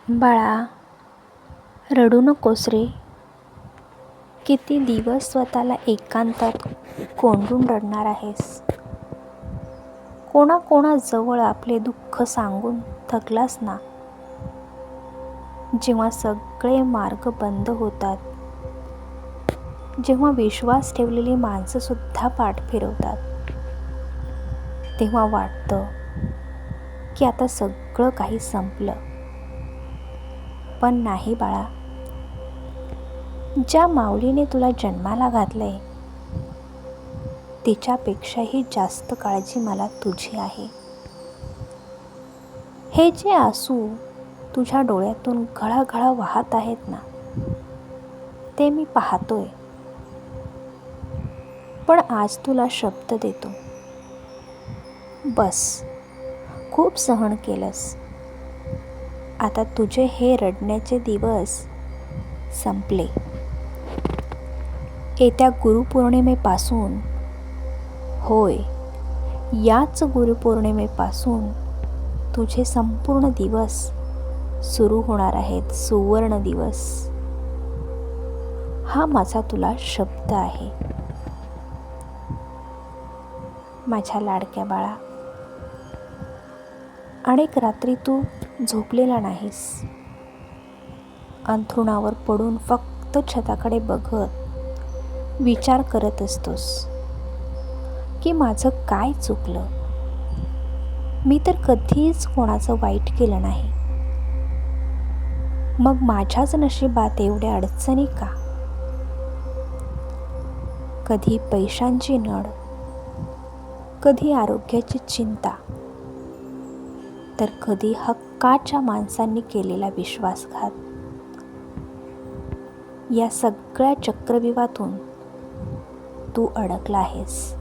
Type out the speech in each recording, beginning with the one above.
बाळा, रडू नकोस रे. किती दिवस स्वतःला एकांतात कोंडून रडणार आहेस? कोणाकोणाजवळ आपले दुःख सांगून थकलास ना? जेव्हा सगळे मार्ग बंद होतात, जेव्हा विश्वास ठेवलेली माणसं सुद्धा पाठ फिरवतात, तेव्हा वाटतं की आता सगळं काही संपलं. पण नाही बाळा, ज्या माऊलीने तुला जन्माला घातलंय तिच्यापेक्षाही जास्त काळजी मला तुझी आहे. हे जे आसू तुझ्या डोळ्यातून घळाघळा वाहत आहेत ना, ते मी पाहतोय. पण आज तुला शब्द देतो, बस, खूप सहन केलंस. आता तुझे हे रडण्याचे दिवस संपले. येत्या गुरुपौर्णिमेपासून, होय, याच गुरुपौर्णिमेपासून तुझे संपूर्ण दिवस सुरू होणार आहेत. सुवर्ण दिवस. हा माझा तुला शब्द आहे. माझ्या लाडक्या बाळा, अनेक रात्री तू झोपलेला नाहीस. अंथरुणावर पडून फक्त छताकडे बघत विचार करत असतोस की माझं काय चुकलं. मी तर कधीच कोणाचं वाईट केलं नाही. मग माझ्याच नशिबात एवढ्या अडचणी का? कधी पैशांची नड, कधी आरोग्याची चिंता, तर कधी हक्काच्या माणसांनी केलेला विश्वासघात. या सगळ्या चक्रव्यूहातून तू अडकला आहेस.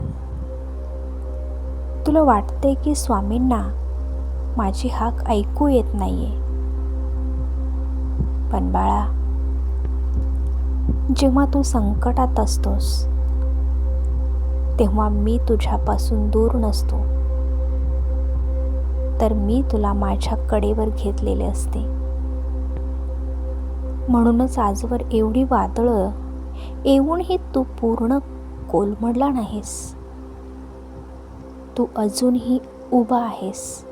तुला वाटते की स्वामींना माझी हाक ऐकू येत नाहीये. पण बाळा, जेव्हा तू संकटात असतोस तेव्हा मी तुझ्यापासून दूर नसतो, तर मी तुला माझ्या कडेवर घेतलेले असते. म्हणूनच आजवर एवढी वादळं येऊनही तू पूर्ण कोलमडला नाहीस. तू अजूनही उभा आहेस.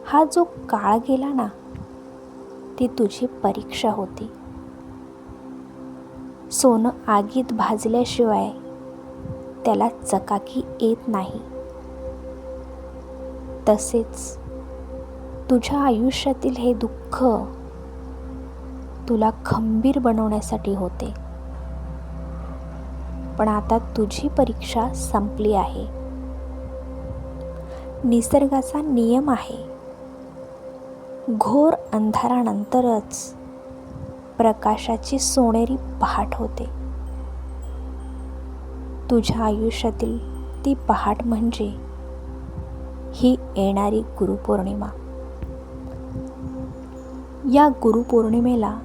हा जो काळ गेला ना, ती तुझी परीक्षा होती. सोनं आगीत भाजल्याशिवाय त्याला चकाकी येत नाही. तसेच तुझ्या आयुष्यातील हे दुःख तुला खंबीर बनवण्यासाठी होते. पण आता तुझी परीक्षा संपली आहे. निसर्गाचा नियम आहे, घोर अंधारानंतरच प्रकाशाची सोनेरी पहाट होते. तुझ्या आयुष्यातील ती पहाट म्हणजे ही येणारी गुरुपौर्णिमा. या गुरुपौर्णिमेला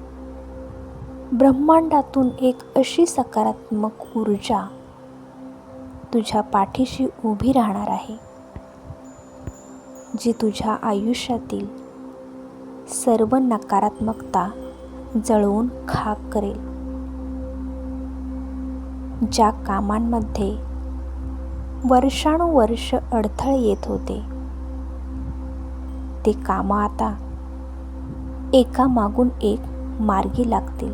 ब्रह्मांडातून एक अशी सकारात्मक ऊर्जा तुझ्या पाठीशी उभी राहणार आहे, जी तुझ्या आयुष्यातील सर्व नकारात्मकता जळवून खाक करेल. ज्या कामांमध्ये वर्षानुवर्ष अडथळे येत होते, ते कामं आता एका मागून एक मार्गी लागतील.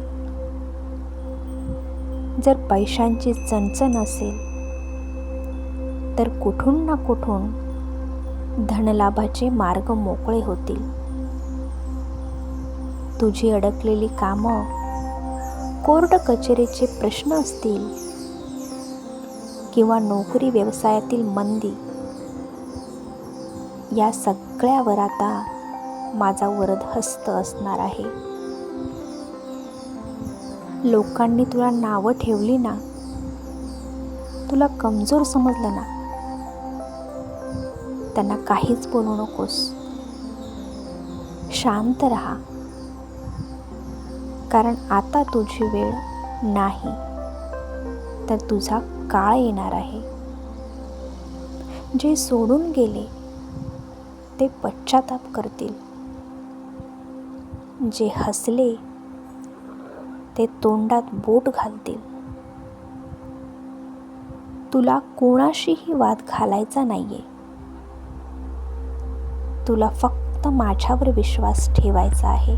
जर पैशांची चणचण असेल, तर कुठून ना कुठून धनलाभाचे मार्ग मोकळे होतील. तुझी अडकलेली कामं, कोर्ट कचेरीचे प्रश्न असतील किंवा नोकरी व्यवसायातील मंदी, या सगळ्यावर आता माझा वरद हस्त असणार आहे. लोकांनी तुला नावं ठेवली ना, तुला कमजोर समजलं ना, त्यांना काहीच बोलू नकोस. शांत राहा, कारण आता तुझी वेळ नाही, तर तुझा काळ येणार आहे. जे सोडून गेले ते पश्चाताप करतील. जे हसले ते तोंडात बोट घालतील. तुला कोणाशीही वाद घालायचा नाहीये. तुला फक्त माझ्यावर विश्वास ठेवायचा आहे.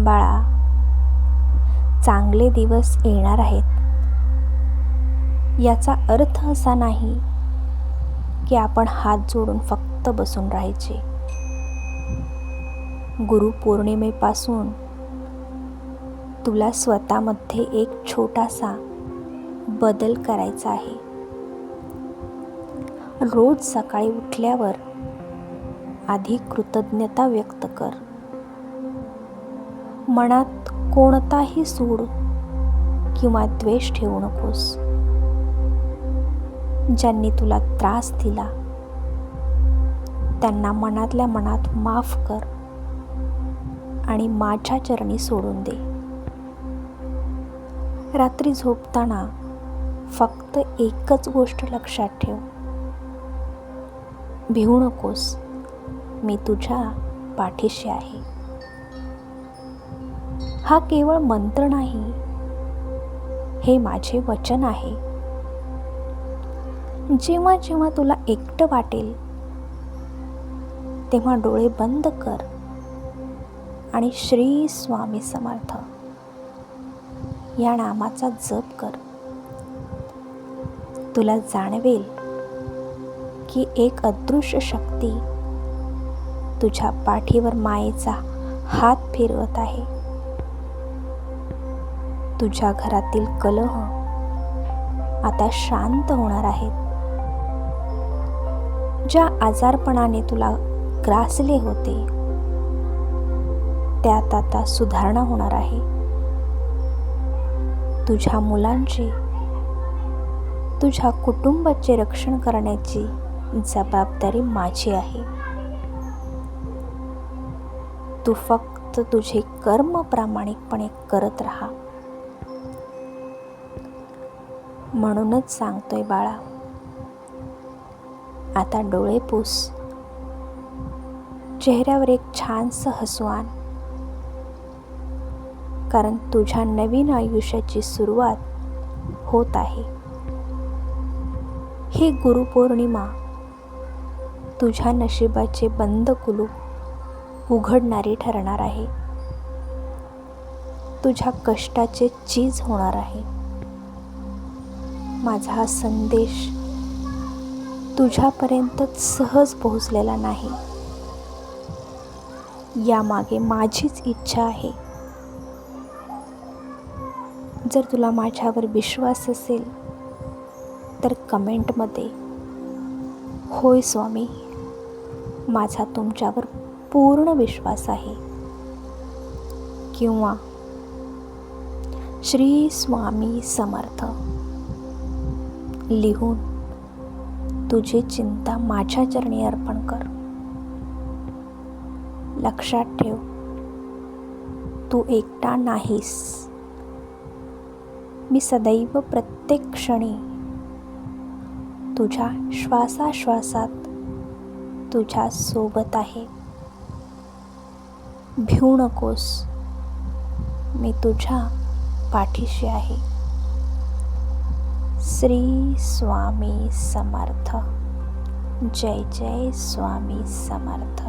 बाळा, चांगले दिवस येणार आहेत. याचा अर्थ असा नाही की आपण हात जोडून फक्त बसून राहायचे. गुरुपौर्णिमेपासून तुला स्वतःमध्ये एक छोटासा बदल करायचा आहे. रोज सकाळी उठल्यावर आधी कृतज्ञता व्यक्त कर. मनात कोणताही सूड किंवा द्वेष ठेवू नकोस. ज्यांनी तुला त्रास दिला त्यांना मनातल्या मनात माफ कर आणि माझ्या चरणी सोडून दे. रात्री झोपताना फक्त एकच गोष्ट लक्षात ठेव. भिवू नकोस, मी तुझ्या पाठीशी आहे. हा केवळ मंत्र नाही, हे माझे वचन आहे. जेव्हा जेव्हा तुला एकटं वाटेल तेव्हा डोळे बंद कर आणि श्री स्वामी समर्थ या नामाचा जप कर. तुला जाणवेल की एक अदृश्य शक्ती तुझ्या पाठीवर मायेचा हात फिरवत आहे. तुझ्या घरातील कलह आता शांत होणार आहेत. ज्या आजारपणाने तुला ग्रासले होते त्यात आता सुधारणा होणार आहे. तुझ्या मुलांची, तुझ्या कुटुंबाचे रक्षण करण्याची जबाबदारी माझी आहे. तू फक्त तुझे कर्म प्रामाणिकपणे करत राहा. म्हणूनच सांगतोय बाळा, आता डोळे पुस. चेहऱ्यावर एक छानसं हसू आण. कारण तुझ्या नवीन आयुष्याची सुरुवात होत आहे. ही गुरुपौर्णिमा तुझ्या नशिबाचे बंद कुलूप उघडणारी ठरणार आहे. तुझ्या कष्टाचे चीज होणार आहे. माझा हा संदेश तुझ्यापर्यंत सहज पोहोचलेला नाही. यामागे माझीच इच्छा आहे. जर तुला माझ्यावर विश्वास असेल तर कमेंटमध्ये होय स्वामी, माझा तुमच्यावर पूर्ण विश्वास आहे किंवा श्री स्वामी समर्थ लिहून तुझी चिंता माझ्या चरणी अर्पण कर. लक्षात ठेव, तू एकटा नाहीस. मी सदैव प्रत्येक क्षणी तुझ्या श्वासाश्वासात तुझ्या सोबत आहे. भिवू नकोस, मी तुझ्या पाठीशी आहे. श्री स्वामी समर्थ. जय जय स्वामी समर्थ.